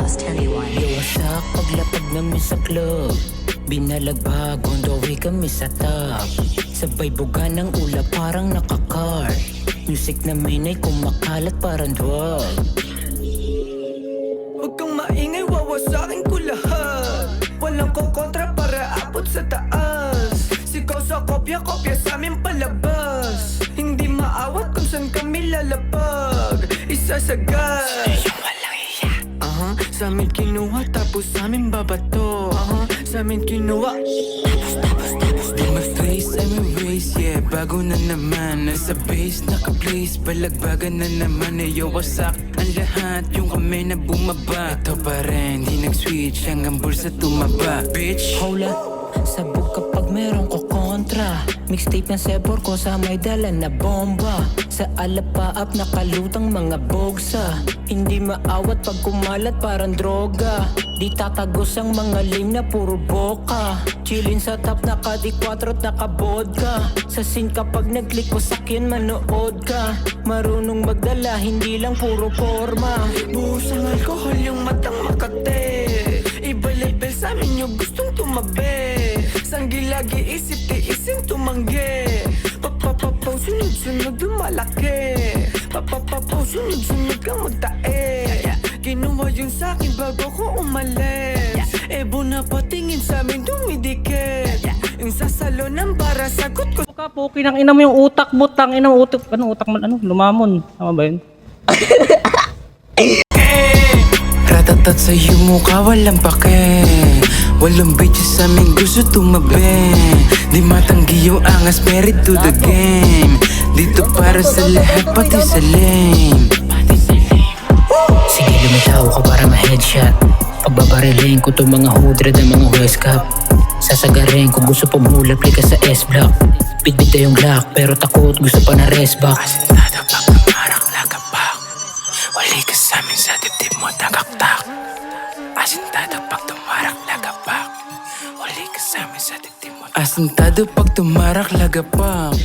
lost anyone. Iwasak paglapag namin sa club, binalagbag on the way kami sa top. Sabay buga ng ulap parang nakakar, music na may kumakalat parang drug. Huwag kang maingay, wawasakin ko lahat. Walang kokontra para abot sa taas. Sigaw sa kopya-kopya sa amin palabas. Hindi maawat kung saan kami lalapag. Isasagad yung walang iya. Sa amin kinuha tapos sa amin babato. Sa amin kinuha tapos Di mag-face, I'm erase, yeah. Bago na naman, nasa base, naka-place. Balagbagan na naman, wasak ang lahat. Yung kamay na bumaba, ito pa rin, di nag-switch hanggang bulsa tumaba, bitch. Hola, sabog kapag meron ko kontra. Mixtape ng Sebor ko sa may dala na bomba. Sa alapaap nakalutang mga bogsa. Hindi maawat pag kumalat parang droga. Di tatagos ang mga lame na puro boka. Chillin sa top naka-D4 at naka-vodka. Sa scene kapag nag-click ko sakyan manood ka. Marunong magdala hindi lang puro forma. buhos ang alkohol yung matang makate. Iba level sa amin yung gustong tumabi. Sanggi lagi isip tiisin tumanggi. Papapapaw sunod-sunod lumalaki. Papapapaw sunod-sunod kang magtae. Kinuha yun sa'kin bago ko umalis. Ebo na patingin sa'min dumidikit. Yung sa salonan para sagot ko. Puki ng ina mo yung utak mo, tang ina mo utak. Ano utak mo? Ano? Lumamon. Tama ba yun? Ratatat sa'yo mukha, walang pake. Walang bitches sa amin gusto tumabi. Di matanggi yung angas, married to the game. Dito para sa lahat, pati sa lame. Sige lumitaw ka para ma-headshot. Pagbabarilin ko to mga hoodred ng mga West Cup. Sasagarin kung gusto pumulap ka sa S-Block. Bitbit na yung Glock pero takot gusto pa na rest back. Asintada pag tumarak lagapak. Wali ka sa amin sa dibdib mo tagaktak. Asintado pag tumarak lagapak. Wali ka sa amin sa dibdib mo. Asintado pag tumarak lagapak.